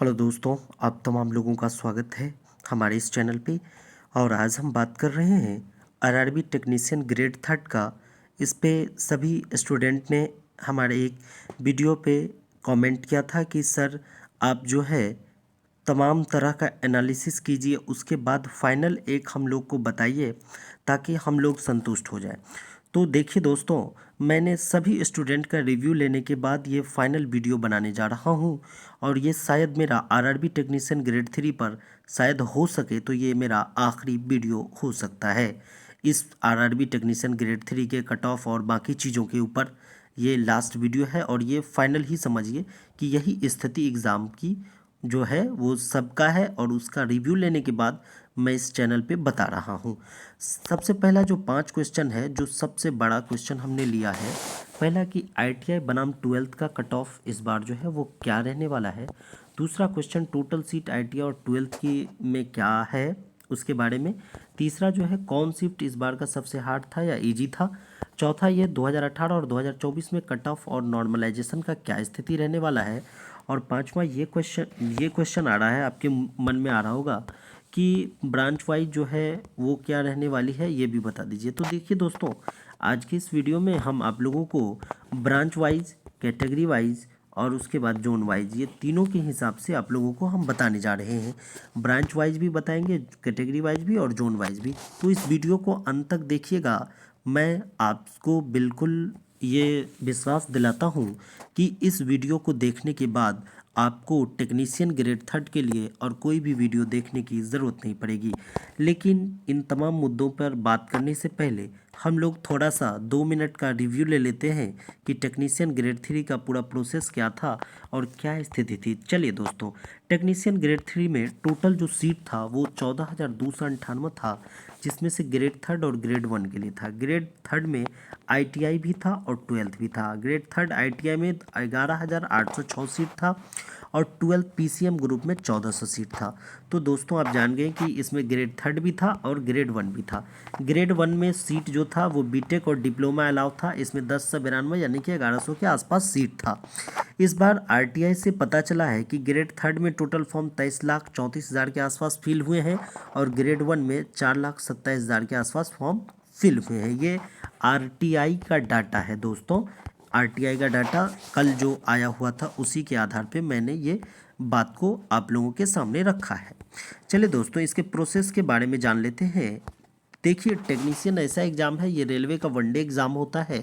Hello दोस्तों, आप तमाम लोगों का स्वागत है हमारे इस चैनल पे। और आज हम बात कर रहे हैं आरआरबी टेक्नीशियन ग्रेड थर्ड का। इस पे सभी स्टूडेंट ने हमारे एक वीडियो पे कमेंट किया था कि सर आप जो है तमाम तरह का एनालिसिस कीजिए, उसके बाद फाइनल एक हम लोग को बताइए ताकि हम लोग संतुष्ट हो जाए। तो देखिए दोस्तों, मैंने सभी स्टूडेंट का रिव्यू लेने के बाद ये फाइनल वीडियो बनाने जा रहा हूँ। और ये शायद मेरा आरआरबी टेक्नीशियन ग्रेड थ्री पर शायद हो सके तो ये मेरा आखिरी वीडियो हो सकता है। इस आरआरबी टेक्नीशियन ग्रेड थ्री के कट ऑफ और बाकी चीज़ों के ऊपर ये लास्ट वीडियो है। और ये फाइनल ही समझिए कि यही स्थिति एग्ज़ाम की जो है वो सबका है, और उसका रिव्यू लेने के बाद मैं इस चैनल पे बता रहा हूँ। सबसे पहला जो 5 क्वेश्चन है, जो सबसे बड़ा क्वेश्चन हमने लिया है, पहला कि आईटीआई बनाम ट्वेल्थ का कट ऑफ इस बार जो है वो क्या रहने वाला है। दूसरा क्वेश्चन टोटल सीट आईटीआई और ट्वेल्थ की में क्या है उसके बारे में। तीसरा जो है कौन शिफ्ट इस बार का सबसे हार्ड था या इजी था। चौथा ये 2018 और 2024 में कट ऑफ और नॉर्मलाइजेशन का क्या स्थिति रहने वाला है। और पांचवा ये क्वेश्चन आ रहा है, आपके मन में आ रहा होगा कि ब्रांच वाइज जो है वो क्या रहने वाली है, ये भी बता दीजिए। तो देखिए दोस्तों, आज की इस वीडियो में हम आप लोगों को ब्रांच वाइज, कैटेगरी वाइज और उसके बाद जोन वाइज, ये तीनों के हिसाब से आप लोगों को हम बताने जा रहे हैं। ब्रांच वाइज भी बताएंगे, कैटेगरी वाइज भी और जोन वाइज भी। तो इस वीडियो को अंत तक देखिएगा। मैं आपको बिल्कुल ये विश्वास दिलाता हूँ कि इस वीडियो को देखने के बाद आपको टेक्नीशियन ग्रेड थर्ड के लिए और कोई भी वीडियो देखने की ज़रूरत नहीं पड़ेगी। लेकिन इन तमाम मुद्दों पर बात करने से पहले हम लोग थोड़ा सा 2 मिनट का रिव्यू ले लेते हैं कि टेक्नीशियन ग्रेड थ्री का पूरा प्रोसेस क्या था और क्या स्थिति थी। चलिए दोस्तों, टेक्नीशियन ग्रेड थ्री में टोटल जो सीट था वो 14,298 था, जिसमें से ग्रेड थर्ड और ग्रेड वन के लिए था। ग्रेड थर्ड में आईटीआई भी था और ट्वेल्थ भी था। ग्रेड थर्ड आईटीआई में 11,806 सीट था और ट्वेल्थ पीसीएम ग्रुप में 1,400 सीट था। तो दोस्तों आप जान गए कि इसमें ग्रेड थर्ड भी था और ग्रेड वन भी था। ग्रेड वन में सीट जो था वो बीटेक और डिप्लोमा अलाउ था। इसमें 1092 यानी कि 1100 के आसपास सीट था। इस बार आरटीआई से पता चला है कि ग्रेड थर्ड में टोटल फॉर्म 23,34,000 के आसपास फिल हुए हैं और ग्रेड वन में 4,27,000 के आसपास फॉर्म फिल हुए हैं। ये आरटीआई का डाटा है दोस्तों। आरटीआई का डाटा कल जो आया हुआ था उसी के आधार पे मैंने ये बात को आप लोगों के सामने रखा है। चलिए दोस्तों, इसके प्रोसेस के बारे में जान लेते हैं। देखिए, टेक्नीशियन ऐसा एग्ज़ाम है, ये रेलवे का वनडे एग्ज़ाम होता है।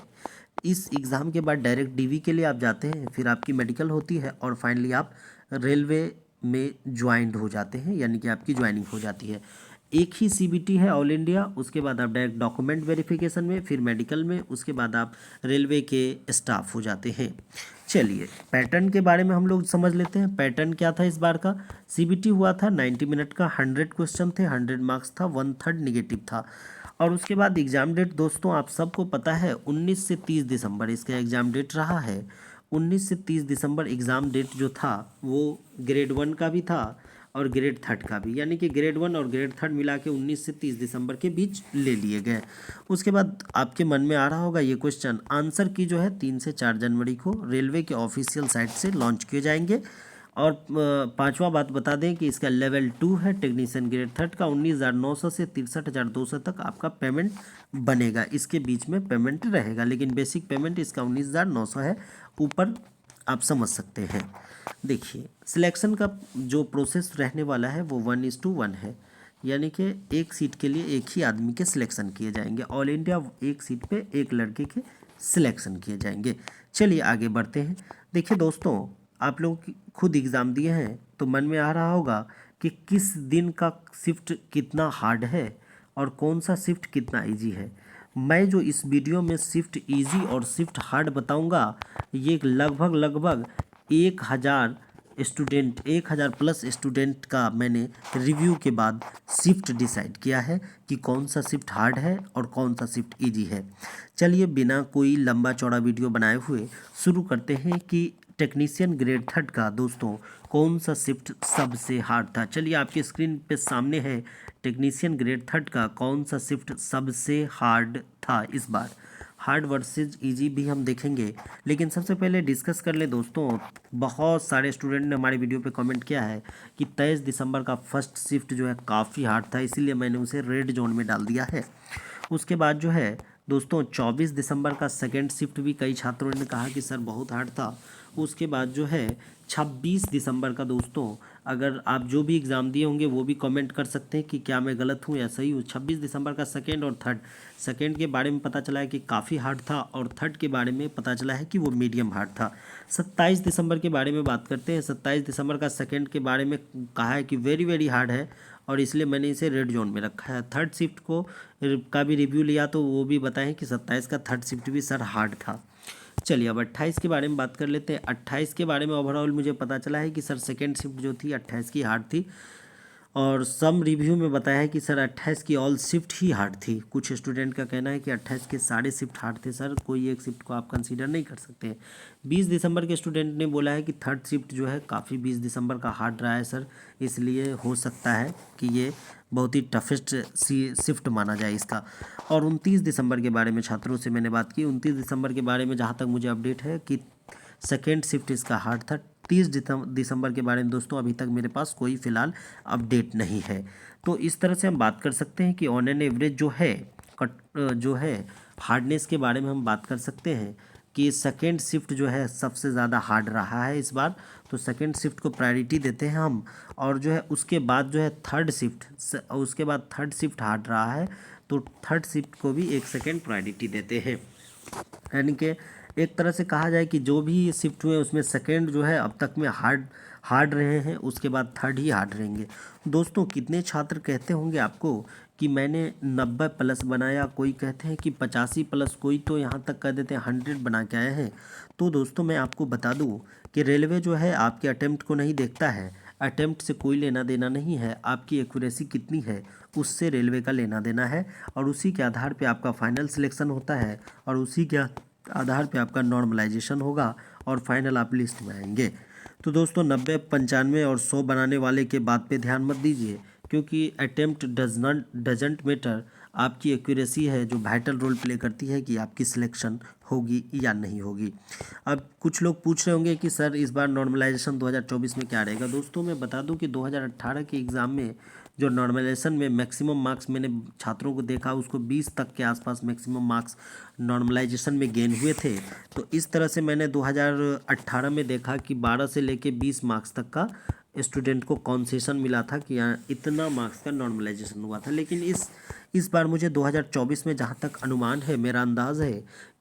इस एग्ज़ाम के बाद डायरेक्ट डीवी के लिए आप जाते हैं, फिर आपकी मेडिकल होती है और फाइनली आप रेलवे में ज्वाइंट हो जाते हैं, यानी कि आपकी ज्वाइनिंग हो जाती है। एक ही सीबीटी है ऑल इंडिया। उसके बाद आप डायरेक्ट डॉक्यूमेंट वेरिफिकेशन में, फिर मेडिकल में, उसके बाद आप रेलवे के स्टाफ हो जाते हैं। चलिए, पैटर्न के बारे में हम लोग समझ लेते हैं। पैटर्न क्या था इस बार का। सीबीटी हुआ था 90 मिनट का, 100 क्वेश्चन थे, 100 मार्क्स था, 1/3 निगेटिव था। और उसके बाद एग्ज़ाम डेट दोस्तों आप सबको पता है 19 से 30 दिसंबर इसका एग्ज़ाम डेट रहा है। 19 से 30 दिसंबर एग्ज़ाम डेट जो था वो ग्रेड वन का भी था और ग्रेड थर्ड का भी, यानी कि ग्रेड वन और ग्रेड थर्ड मिला के 19 से 30 दिसंबर के बीच ले लिए गए। उसके बाद आपके मन में आ रहा होगा ये क्वेश्चन, आंसर की जो है 3 से 4 जनवरी को रेलवे के ऑफिशियल साइट से लॉन्च किए जाएंगे। और पांचवा बात बता दें कि इसका लेवल 2 है टेक्नीशियन ग्रेड थर्ड का। 19,900 से 63,200 तक आपका पेमेंट बनेगा। इसके बीच में पेमेंट रहेगा, लेकिन बेसिक पेमेंट इसका 19,900 है। ऊपर आप समझ सकते हैं। देखिए, सिलेक्शन का जो प्रोसेस रहने वाला है वो 1:1 है, यानी कि एक सीट के लिए एक ही आदमी के सिलेक्शन किए जाएंगे। ऑल इंडिया एक सीट पे एक लड़के के सिलेक्शन किए जाएंगे। चलिए आगे बढ़ते हैं। देखिए दोस्तों, आप लोग खुद एग्ज़ाम दिए हैं तो मन में आ रहा होगा कि किस दिन का शिफ्ट कितना हार्ड है और कौन सा शिफ्ट कितना इजी है। मैं जो इस वीडियो में शिफ्ट इजी और शिफ्ट हार्ड बताऊंगा, ये लगभग 1,000 प्लस स्टूडेंट का मैंने रिव्यू के बाद शिफ्ट डिसाइड किया है कि कौन सा शिफ्ट हार्ड है और कौन सा शिफ्ट इजी है। चलिए बिना कोई लंबा चौड़ा वीडियो बनाए हुए शुरू करते हैं कि टेक्नीशियन ग्रेड थर्ड का दोस्तों कौन सा शिफ्ट सबसे हार्ड था। चलिए आपकी स्क्रीन पे सामने है टेक्नीशियन ग्रेड थर्ड का कौन सा शिफ्ट सबसे हार्ड था इस बार। हार्ड वर्सेस इजी भी हम देखेंगे। लेकिन सबसे पहले डिस्कस कर ले दोस्तों, बहुत सारे स्टूडेंट ने हमारे वीडियो पे कमेंट किया है कि 23 दिसंबर का फर्स्ट शिफ्ट जो है काफ़ी हार्ड था, इसीलिए मैंने उसे रेड जोन में डाल दिया है। उसके बाद जो है दोस्तों 24 दिसंबर का सेकेंड शिफ्ट भी कई छात्रों ने कहा कि सर बहुत हार्ड था। उसके बाद जो है 26 दिसंबर का दोस्तों, अगर आप जो भी एग्ज़ाम दिए होंगे वो भी कमेंट कर सकते हैं कि क्या मैं गलत हूँ या सही हूँ। 26 दिसंबर का सेकेंड और थर्ड, सेकेंड के बारे में पता चला है कि काफ़ी हार्ड था और थर्ड के बारे में पता चला है कि वो मीडियम हार्ड था। 27 दिसंबर के बारे में बात करते हैं। 27 दिसंबर का सेकेंड के बारे में कहा है कि वेरी वेरी हार्ड है और इसलिए मैंने इसे रेड जोन में रखा है। थर्ड शिफ्ट को का भी रिव्यू लिया तो वो भी बताएं कि 27 का थर्ड शिफ्ट भी सर हार्ड था। चलिए अब 28 के बारे में बात कर लेते हैं। 28 के बारे में ओवरऑल मुझे पता चला है कि सर सेकेंड शिफ्ट जो थी 28 की हार्ड थी और सम रिव्यू में बताया है कि सर 28 की ऑल शिफ्ट ही हार्ड थी। कुछ स्टूडेंट का कहना है कि 28 के सारे शिफ्ट हार्ड थे सर, कोई एक शिफ्ट को आप कंसीडर नहीं कर सकते। 20 दिसंबर के स्टूडेंट ने बोला है कि थर्ड शिफ्ट जो है काफ़ी 20 दिसंबर का हार्ड रहा है सर, इसलिए हो सकता है कि ये बहुत ही टफेस्ट शिफ्ट माना जाए इसका। और 29 दिसंबर के बारे में छात्रों से मैंने बात की। 29 दिसंबर के बारे में जहाँ तक मुझे अपडेट है कि सेकेंड शिफ्ट इसका हार्ड था। 30 दिसंबर के बारे में दोस्तों अभी तक मेरे पास कोई फ़िलहाल अपडेट नहीं है। तो इस तरह से हम बात कर सकते हैं कि ऑन एन एवरेज जो है हार्डनेस के बारे में हम बात कर सकते हैं कि सेकेंड शिफ्ट जो है सबसे ज़्यादा हार्ड रहा है इस बार, तो सेकेंड शिफ्ट को प्रायोरिटी देते हैं हम। और जो है उसके बाद जो है उसके बाद थर्ड शिफ्ट हार्ड रहा है, तो थर्ड शिफ्ट को भी एक सेकेंड प्रायोरिटी देते हैं। यानी कि एक तरह से कहा जाए कि जो भी शिफ्ट हुए उसमें सेकेंड जो है अब तक में हार्ड रहे हैं, उसके बाद थर्ड ही हार्ड रहेंगे। दोस्तों कितने छात्र कहते होंगे आपको कि मैंने 90 प्लस बनाया, कोई कहते हैं कि 85 प्लस, कोई तो यहाँ तक कह देते हैं 100 बना के आए हैं। तो दोस्तों मैं आपको बता दूँ कि रेलवे जो है आपके अटेम्प्ट को नहीं देखता है। अटेम्प्ट से कोई लेना देना नहीं है, आपकी एक्यूरेसी कितनी है उससे रेलवे का लेना देना है और उसी के आधार पे आपका फाइनल सिलेक्शन होता है और उसी के आधार पे आपका नॉर्मलाइजेशन होगा और फाइनल आप लिस्ट में आएंगे। तो दोस्तों 90, 95 और 100 बनाने वाले के बात पे ध्यान मत दीजिए, क्योंकि अटेम्प्ट डजंट मैटर। आपकी एक्यूरेसी है जो वाइटल रोल प्ले करती है कि आपकी सिलेक्शन होगी या नहीं होगी। अब कुछ लोग पूछ रहे होंगे कि सर इस बार नॉर्मलाइजेशन 2024 में क्या रहेगा। दोस्तों मैं बता दूं कि 2018 के एग्ज़ाम में जो नॉर्मलाइजेशन में मैक्सिमम मार्क्स मैंने छात्रों को देखा उसको 20 तक के आसपास मैक्सिमम मार्क्स नॉर्मलाइजेशन में गेन हुए थे। तो इस तरह से मैंने 2018 में देखा कि 12 से लेके 20 मार्क्स तक का स्टूडेंट को कॉन्सेशन मिला था कि यहाँ इतना मार्क्स का नॉर्मलाइजेशन हुआ था। लेकिन इस बार मुझे 2024 में जहाँ तक अनुमान है, मेरा अंदाज़ है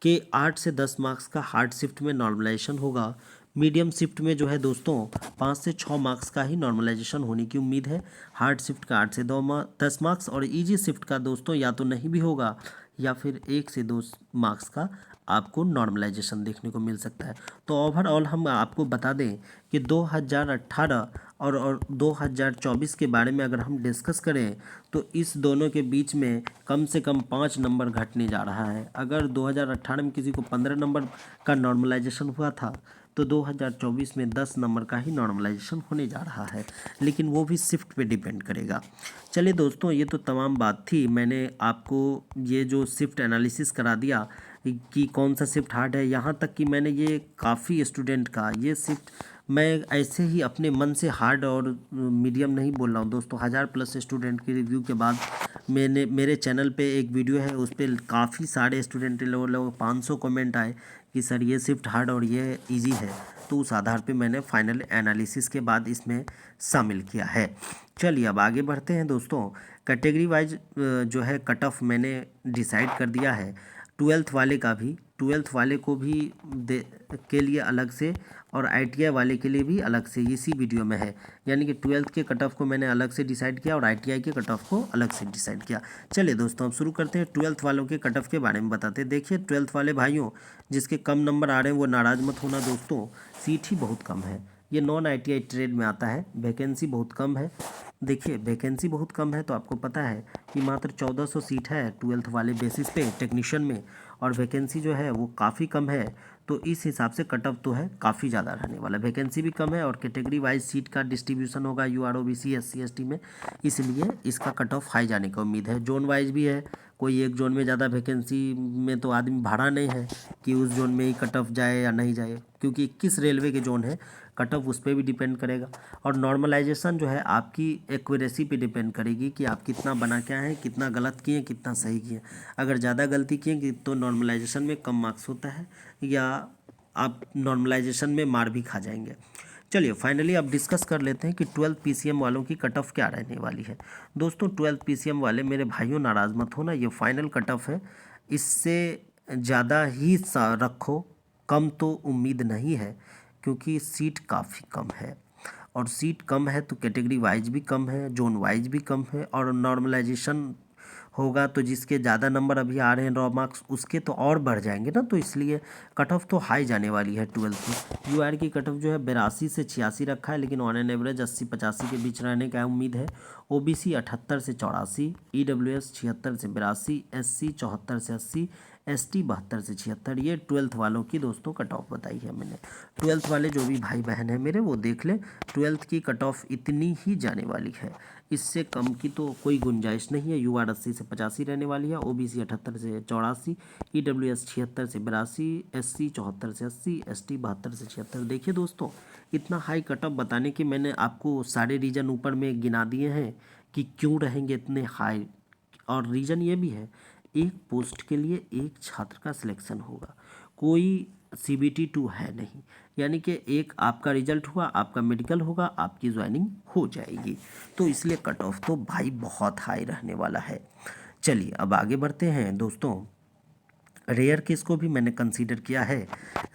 कि 8 से 10 मार्क्स का हार्ड शिफ्ट में नॉर्मलाइजेशन होगा। मीडियम शिफ्ट में जो है दोस्तों 5 से 6 मार्क्स का ही नॉर्मलाइजेशन होने की उम्मीद है। हार्ड शिफ्ट का 8 से 10 मार्क्स और इजी शिफ्ट का दोस्तों या तो नहीं भी होगा या फिर 1 से 2 मार्क्स का आपको नॉर्मलाइजेशन देखने को मिल सकता है। तो ओवरऑल हम आपको बता दें कि 2018 और 2024 के बारे में अगर हम डिस्कस करें तो इस दोनों के बीच में कम से कम 5 नंबर घटने जा रहा है। अगर 2018 में किसी को 15 नंबर का नॉर्मलाइजेशन हुआ था तो 2024 में 10 नंबर का ही नॉर्मलाइजेशन होने जा रहा है, लेकिन वो भी शिफ्ट पे डिपेंड करेगा। चलिए दोस्तों ये तो तमाम बात थी, मैंने आपको ये जो शिफ्ट एनालिसिस करा दिया कि कौन सा शिफ्ट हार्ड है। यहाँ तक कि मैंने ये काफ़ी स्टूडेंट का ये शिफ्ट मैं ऐसे ही अपने मन से हार्ड और मीडियम नहीं बोल रहा हूँ दोस्तों। 1000+ स्टूडेंट के रिव्यू के बाद मेरे चैनल पे एक वीडियो है, उस पर काफ़ी सारे स्टूडेंट लोग 500 कमेंट आए कि सर ये शिफ्ट हार्ड और ये इजी है। तो उस आधार पे मैंने फाइनल एनालिसिस के बाद इसमें शामिल किया है। चलिए अब आगे बढ़ते हैं दोस्तों। कैटेगरी वाइज जो है कट ऑफ मैंने डिसाइड कर दिया है। 12th वाले का भी, 12th वाले को भी के लिए अलग से और ITI वाले के लिए भी अलग से इसी वीडियो में है। यानी कि 12th के कट ऑफ को मैंने अलग से डिसाइड किया और ITI के कट ऑफ को अलग से डिसाइड किया। चलिए दोस्तों अब शुरू करते हैं 12th वालों के कट ऑफ के बारे में बताते हैं। देखिए 12th वाले भाइयों जिसके कम नंबर आ रहे हैं वो नाराज़ मत होना दोस्तों, सीट ही बहुत कम है। ये नॉन ITI ट्रेड में आता है, वैकेंसी बहुत कम है। देखिए वैकेंसी बहुत कम है तो आपको पता है कि मात्र 1400 सीट है 12th वाले बेसिस पे टेक्नीशियन में, और वैकेंसी जो है वो काफ़ी कम है। तो इस हिसाब से कट ऑफ तो है काफ़ी ज़्यादा रहने वाला। वैकेंसी भी कम है और कैटेगरी वाइज सीट का डिस्ट्रीब्यूशन होगा UR OBC SC ST में, इसलिए इसका कट ऑफ हाई जाने का उम्मीद है। जोन वाइज भी है, कोई एक जोन में ज़्यादा वैकेंसी में तो आदमी भाड़ा नहीं है कि उस जोन में ही कट ऑफ जाए या नहीं जाए, क्योंकि 21 रेलवे के जोन है, कट ऑफ उस पर भी डिपेंड करेगा। और नॉर्मलाइजेशन जो है आपकी एक्यूरेसी पे डिपेंड करेगी कि आप कितना बना क्या है, कितना गलत किए, कितना सही किए। अगर ज़्यादा गलती किए तो नॉर्मलाइजेशन में कम मार्क्स होता है, या आप नॉर्मलाइजेशन में मार भी खा जाएंगे। चलिए फाइनली अब डिस्कस कर लेते हैं कि 12th PCM वालों की कट ऑफ क्या रहने वाली है। दोस्तों 12th PCM वाले मेरे भाइयों नाराज़ मत होना, ये फाइनल कट ऑफ है, इससे ज़्यादा ही रखो, कम तो उम्मीद नहीं है, क्योंकि सीट काफ़ी कम है, और सीट कम है तो कैटेगरी वाइज भी कम है, जोन वाइज भी कम है, और नॉर्मलाइजेशन होगा तो जिसके ज़्यादा नंबर अभी आ रहे हैं रॉ मार्क्स उसके तो और बढ़ जाएंगे ना, तो इसलिए कट ऑफ तो हाई जाने वाली है 12th की। यूआर की कट ऑफ जो है 82 से 86 रखा है, लेकिन ऑन एन एवरेज 80-85 के बीच रहने का उम्मीद है। ओबीसी 78 से 84, ईडब्ल्यूएस 76 से 82, एससी 74 से 80, एसटी 72 से 76। ये 12th वालों की दोस्तों कट ऑफ बताई है मैंने। 12th वाले जो भी भाई बहन हैं मेरे वो देख लें, 12th की कट ऑफ इतनी ही जाने वाली है, इससे कम की तो कोई गुंजाइश नहीं है। यूआर 80 से 85 रहने वाली है, ओबीसी 78 से 84, ईडब्ल्यूएस 76 से 82, एससी 74 से 80, एसटी 72 से 76। देखिए दोस्तों, इतना हाई कट ऑफ बताने के मैंने आपको सारे रीजन ऊपर में गिना दिए हैं कि क्यों रहेंगे इतने हाई, और रीज़न ये भी है, एक पोस्ट के लिए एक छात्र का सिलेक्शन होगा, कोई CBT 2 है नहीं, यानी कि एक आपका रिजल्ट हुआ, आपका मेडिकल होगा, आपकी ज्वाइनिंग हो जाएगी, तो इसलिए कट ऑफ तो भाई बहुत हाई रहने वाला है। चलिए अब आगे बढ़ते हैं दोस्तों, रेयर केस को भी मैंने कंसीडर किया है।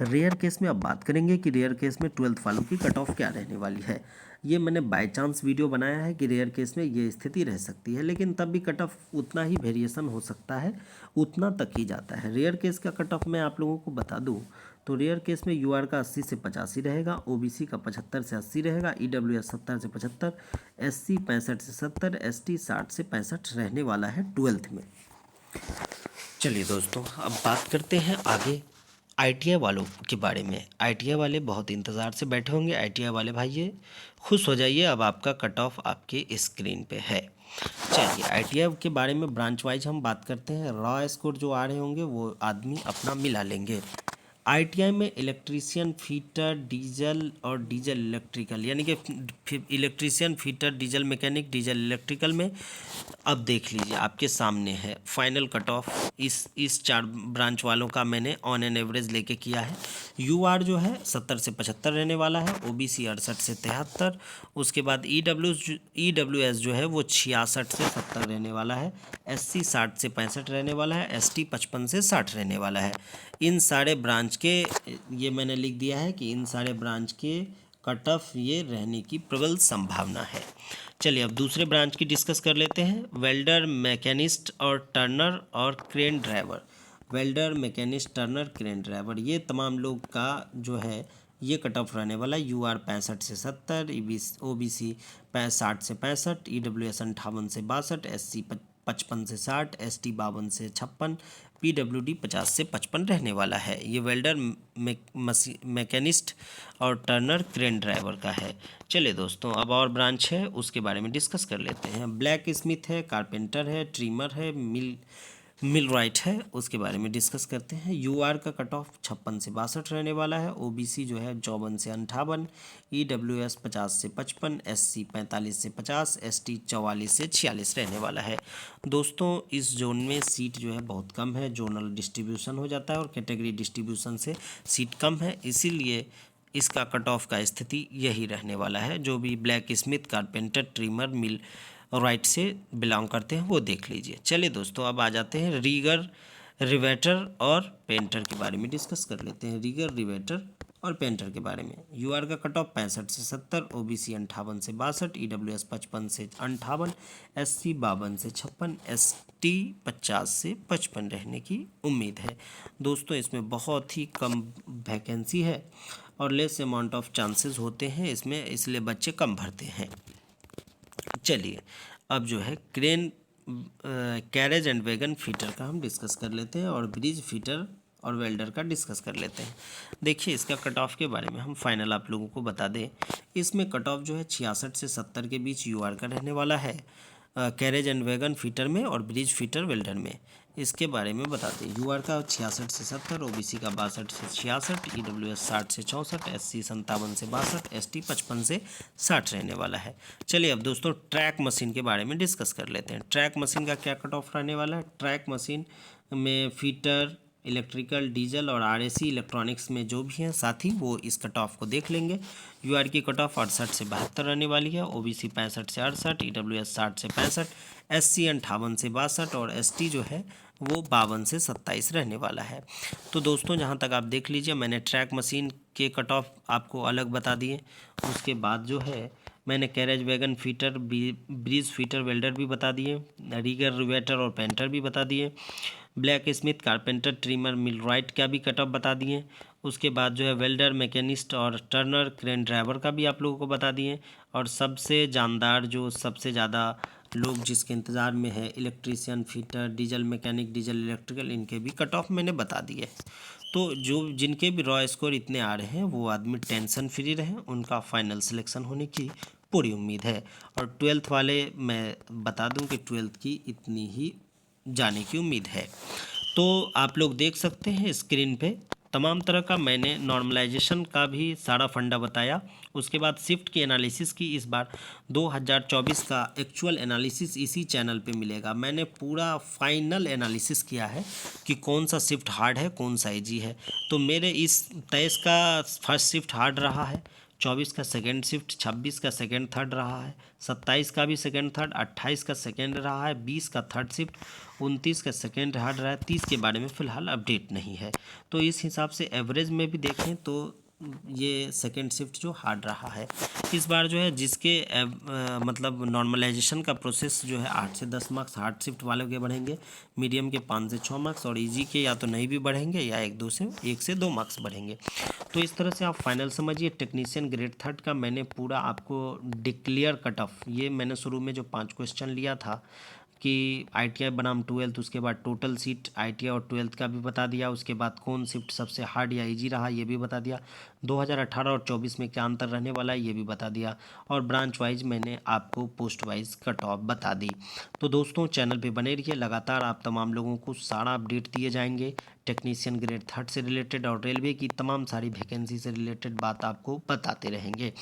रेयर केस में अब बात करेंगे कि रेयर केस में 12th वालों की कट ऑफ क्या रहने वाली है। ये मैंने बाय चांस वीडियो बनाया है कि रेयर केस में ये स्थिति रह सकती है, लेकिन तब भी कट ऑफ उतना ही वेरिएशन हो सकता है, उतना तक ही जाता है। रेयर केस का कट ऑफ मैं आप लोगों को बता दूं तो रेयर केस में यूआर का 80 से 85 रहेगा, ओबीसी का 75 से 80 रहेगा, ईडब्ल्यूएस 70 से 75, एससी 65 से 70, एसटी 60 से 65 रहने वाला है 12th में। चलिए दोस्तों अब बात करते हैं आगे आईटीआई वालों के बारे में। आईटीआई वाले बहुत इंतज़ार से बैठे होंगे। आईटीआई वाले भाई खुश हो जाइए, अब आपका कट ऑफ आपके स्क्रीन पे है। चलिए आईटीआई के बारे में ब्रांच वाइज हम बात करते हैं। रॉ स्कोर जो आ रहे होंगे वो आदमी अपना मिला लेंगे। आईटीआई में इलेक्ट्रीशियन, फीटर, डीजल और डीजल इलेक्ट्रिकल, यानी कि electrician, fitter, diesel mechanic, diesel electrical में अब देख लीजिए आपके सामने है फाइनल कट ऑफ। इस 4 ब्रांच वालों का मैंने ऑन एन एवरेज लेके किया है। यूआर जो है 70 से 75 रहने वाला है, ओबीसी 68 से 73, उसके बाद ईडब्ल्यूएस जो है वो 66 से 70 रहने वाला है, एससी 60 से 65 रहने वाला है, एसटी 55 से 60 रहने वाला है। इन सारे ब्रांच के, ये मैंने लिख दिया है कि इन सारे ब्रांच के कट ऑफ ये रहने की प्रबल संभावना है। चलिए अब दूसरे ब्रांच की डिस्कस कर लेते हैं। वेल्डर, मैकेनिस्ट और टर्नर और crane driver. Welder, machinist, Turner, crane driver, ये तमाम लोग का जो है ये कट ऑफ रहने वाला है। यूआर 65 से 70, ओबीसी 60 से 65, ईडब्ल्यूएस 58 से 62, एससी 55 से 60, एसटी 52 से 56, पीडब्ल्यूडी 50 से 55 रहने वाला है। ये वेल्डर, मैकेनिस्ट और टर्नर, क्रेन ड्राइवर का है। चलिए दोस्तों अब और ब्रांच है उसके बारे में डिस्कस कर लेते हैं। ब्लैक स्मिथ है, कारपेंटर है, ट्रिमर है, मिल राइट है, उसके बारे में डिस्कस करते हैं। यूआर का कट ऑफ 56 से 62 रहने वाला है, ओबीसी जो है 54 से 58, ईडब्ल्यूएस 50 से 55, एससी 45 से 50, एसटी 44 से 46 रहने वाला है। दोस्तों इस जोन में सीट जो है बहुत कम है, जोनल डिस्ट्रीब्यूशन हो जाता है और कैटेगरी डिस्ट्रीब्यूशन से सीट कम है, इसीलिए इसका कट ऑफ का स्थिति यही रहने वाला है। जो भी ब्लैक स्मिथ, कारपेंटर, ट्रिमर, मिल राइट से बिलोंग करते हैं वो देख लीजिए। चलिए दोस्तों अब आ जाते हैं रीगर, रिवेटर और पेंटर के बारे में डिस्कस कर लेते हैं। रीगर, रिवेटर और पेंटर के बारे में। यूआर का कट ऑफ 65 से 70, ओबीसी 58 से 62, ईडब्ल्यूएस 55 से 58, एससी 52 से 56, एसटी 50 से 55 रहने की उम्मीद है। दोस्तों इसमें बहुत ही कम वैकेंसी है और लेस अमाउंट ऑफ चांसेस होते हैं इसमें, इसलिए बच्चे कम भरते हैं। चलिए अब जो है crane, carriage and wagon fitter का हम डिस्कस कर लेते हैं और ब्रिज फीटर और वेल्डर का डिस्कस कर लेते हैं। देखिए इसका कट ऑफ के बारे में हम फाइनल आप लोगों को बता दें। इसमें कट ऑफ जो है 66 से 70 के बीच यूआर का रहने वाला है, कैरेज एंड वैगन फीटर में और ब्रिज फीटर वेल्डर में, इसके बारे में बताते हैं। यूआर का 66 से 70, ओबीसी का 62 से 66, ईडब्ल्यूएस 60 से 64, एससी 57 से 62, एसटी 55 से 60 रहने वाला है। चलिए अब दोस्तों ट्रैक मशीन के बारे में डिस्कस कर लेते हैं। ट्रैक मशीन का क्या कट ऑफ रहने वाला है। ट्रैक मशीन में फीटर, इलेक्ट्रिकल, डीजल और आरएसी इलेक्ट्रॉनिक्स में जो भी हैं साथी वो इस कट ऑफ को देख लेंगे। यूआर की कट ऑफ 68 से 72 रहने वाली है, ओबीसी 65 से 68, ईडब्ल्यूएस 60 से 65, एससी 58 से 62 और एसटी जो है वो 52 से 27 रहने वाला है। तो दोस्तों जहाँ तक आप देख लीजिए, मैंने ट्रैक मशीन के कट ऑफ आपको अलग बता दिए। उसके बाद जो है मैंने carriage wagon fitter, bridge fitter welder भी बता दिए, रीगर रिवेटर और पेंटर भी बता दिए, black Smith, carpenter, trimmer, millwright का भी कट ऑफ बता दिए। उसके बाद जो है वेल्डर, मैकेनिस्ट और टर्नर, क्रेन ड्राइवर का भी आप लोगों को बता दिए। और सबसे जानदार जो सबसे ज़्यादा लोग जिसके इंतज़ार में है, electrician, fitter, diesel mechanic, diesel electrical, इनके भी कट ऑफ मैंने बता दिए। तो जो जिनके भी रॉ स्कोर इतने आ रहे हैं वो आदमी टेंशन फ्री रहें, उनका फाइनल सिलेक्शन होने की पूरी उम्मीद है। और ट्वेल्थ वाले मैं बता दूं कि ट्वेल्थ की इतनी ही जाने की उम्मीद है। तो आप लोग देख सकते हैं स्क्रीन पे तमाम तरह का मैंने नॉर्मलाइजेशन का भी सारा फंडा बताया। उसके बाद शिफ्ट की एनालिसिस की। इस बार 2024 का एक्चुअल एनालिसिस इसी चैनल पे मिलेगा। मैंने पूरा फाइनल एनालिसिस किया है कि कौन सा शिफ्ट हार्ड है, कौन सा इजी है। तो मेरे इस 23 का फर्स्ट शिफ्ट हार्ड रहा है, 24 का सेकेंड शिफ्ट, 26 का सेकेंड थर्ड रहा है, 27 का भी सेकेंड थर्ड, 28 का सेकेंड रहा है, 20 का थर्ड शिफ्ट, 29 का सेकेंड हार्ड रहा है, 30 के बारे में फ़िलहाल अपडेट नहीं है। तो इस हिसाब से एवरेज में भी देखें तो ये सेकेंड शिफ्ट जो हार्ड रहा है। इस बार जो है जिसके मतलब नॉर्मलाइजेशन का प्रोसेस जो है 8 से 10 मार्क्स हार्ड शिफ्ट वालों के बढ़ेंगे, मीडियम के 5 से 6 मार्क्स और इजी के या तो नहीं भी बढ़ेंगे या 1 से 2 मार्क्स बढ़ेंगे। तो इस तरह से आप फाइनल समझिए। टेक्नीशियन ग्रेड थर्ड का मैंने पूरा आपको डिक्लेयर कट ऑफ, ये मैंने शुरू में जो 5 क्वेश्चन लिया था कि आईटीआई बनाम ट्वेल्थ, उसके बाद टोटल सीट आईटीआई और ट्वेल्थ का भी बता दिया। उसके बाद कौन शिफ्ट सबसे हार्ड या इजी रहा ये भी बता दिया। 2018 और 24 में क्या अंतर रहने वाला है ये भी बता दिया। और ब्रांच वाइज मैंने आपको पोस्ट वाइज कट ऑफ बता दी। तो दोस्तों चैनल पे बने रहिए, लगातार आप तमाम लोगों को सारा अपडेट दिए जाएंगे। टेक्नीशियन ग्रेड थर्ड से रिलेटेड और रेलवे की तमाम सारी वैकेंसी से रिलेटेड बात आपको बताते रहेंगे।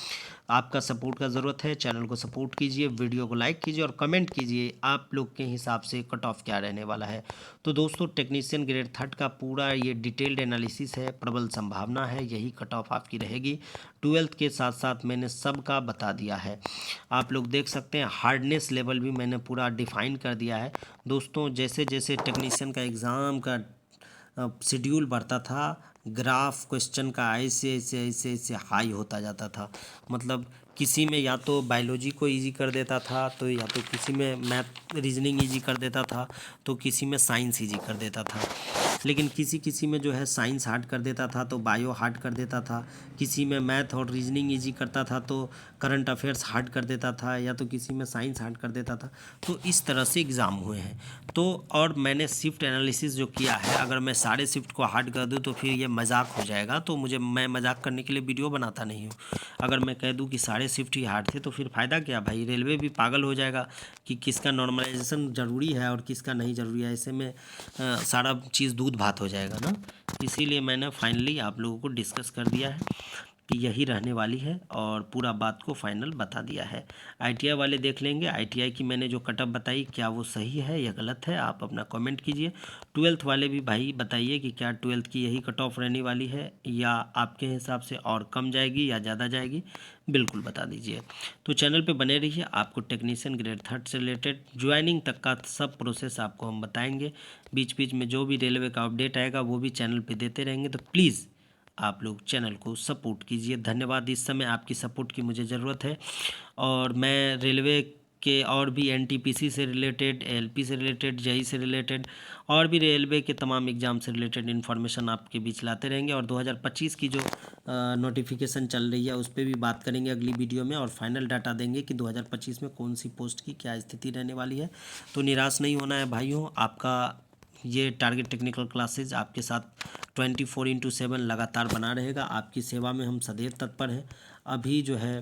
आपका सपोर्ट का ज़रूरत है, चैनल को सपोर्ट कीजिए, वीडियो को लाइक कीजिए और कमेंट कीजिए आप लोग के हिसाब से कट ऑफ क्या रहने वाला है। तो दोस्तों टेक्नीशियन ग्रेड थर्ड का पूरा ये डिटेल्ड एनालिसिस है, प्रबल संभावना है यही कट ऑफ आपकी रहेगी। ट्वेल्थ के साथ साथ मैंने सबका बता दिया है। आप लोग देख सकते हैं हार्डनेस लेवल भी मैंने पूरा डिफाइन कर दिया है। दोस्तों जैसे जैसे टेक्नीशियन का एग्ज़ाम का शेड्यूल बढ़ता था, ग्राफ क्वेश्चन का ऐसे ऐसे ऐसे ऐसे हाई होता जाता था। मतलब किसी में या तो बायोलॉजी को इजी कर देता था, तो या तो किसी में मैथ रीजनिंग इजी कर देता था, तो किसी में साइंस इजी कर देता था। लेकिन किसी किसी में जो है साइंस हार्ड कर देता था तो बायो हार्ड कर देता था, किसी में मैथ और रीजनिंग इजी करता था तो करंट अफेयर्स हार्ड कर देता था, या तो किसी में साइंस हार्ड कर देता था। तो इस तरह से एग्ज़ाम हुए हैं। तो और मैंने शिफ्ट एनालिसिस जो किया है, अगर मैं सारे शिफ्ट को हार्ड कर दूं तो फिर ये मजाक हो जाएगा। तो मैं मजाक करने के लिए वीडियो बनाता नहीं हूँ। अगर मैं कह दूं कि सारे शिफ्ट ही हार्ड थे तो फिर फ़ायदा क्या भाई, रेलवे भी पागल हो जाएगा कि किसका नॉर्मलाइजेशन ज़रूरी है और किसका नहीं ज़रूरी है। ऐसे में सारा चीज़ दूध भात हो जाएगा ना। इसीलिए मैंने फाइनली आप लोगों को डिस्कस कर दिया है कि यही रहने वाली है और पूरा बात को फाइनल बता दिया है। आईटीआई वाले देख लेंगे, आईटीआई की मैंने जो कटअप बताई क्या वो सही है या गलत है, आप अपना कमेंट कीजिए। ट्वेल्थ वाले भी भाई बताइए कि क्या ट्वेल्थ की यही कट ऑफ रहने वाली है या आपके हिसाब से और कम जाएगी या ज़्यादा जाएगी, बिल्कुल बता दीजिए। तो चैनल पे बने रहिए, आपको टेक्नीशियन ग्रेड थर्ड से रिलेटेड ज्वाइनिंग तक का सब प्रोसेस आपको हम बताएंगे। बीच बीच में जो भी रेलवे का अपडेट आएगा वो भी चैनल पे देते रहेंगे। तो प्लीज़ आप लोग चैनल को सपोर्ट कीजिए। धन्यवाद, इस समय आपकी सपोर्ट की मुझे ज़रूरत है। और मैं रेलवे के और भी एनटीपीसी से रिलेटेड, एलपी से रिलेटेड, जेई से रिलेटेड और भी रेलवे के तमाम एग्ज़ाम से रिलेटेड इन्फॉर्मेशन आपके बीच लाते रहेंगे। और 2025 की जो नोटिफिकेशन चल रही है उस पर भी बात करेंगे अगली वीडियो में और फाइनल डाटा देंगे कि 2025 में कौन सी पोस्ट की क्या स्थिति रहने वाली है। तो निराश नहीं होना है भाइयों, आपका ये टारगेट टेक्निकल क्लासेज आपके साथ 24/7 लगातार बना रहेगा। आपकी सेवा में हम सदैव तत्पर हैं। अभी जो है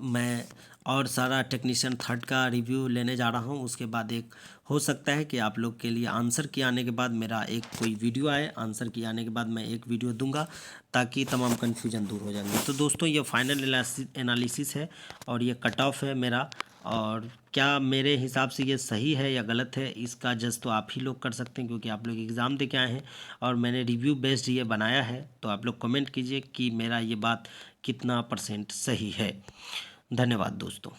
मैं और सारा टेक्नीशियन थर्ड का रिव्यू लेने जा रहा हूँ। उसके बाद एक हो सकता है कि आप लोग के लिए आंसर की आने के बाद मेरा एक कोई वीडियो आए, आंसर की आने के बाद मैं एक वीडियो दूंगा ताकि तमाम कन्फ्यूजन दूर हो जाएंगे। तो दोस्तों ये फाइनल एनालिसिस है और ये कट ऑफ है मेरा, और क्या मेरे हिसाब से ये सही है या गलत है इसका जज तो आप ही लोग कर सकते हैं, क्योंकि आप लोग एग्ज़ाम दे के आए हैं और मैंने रिव्यू बेस्ड ये बनाया है। तो आप लोग कमेंट कीजिए कि मेरा ये बात कितना % सही है। धन्यवाद दोस्तों।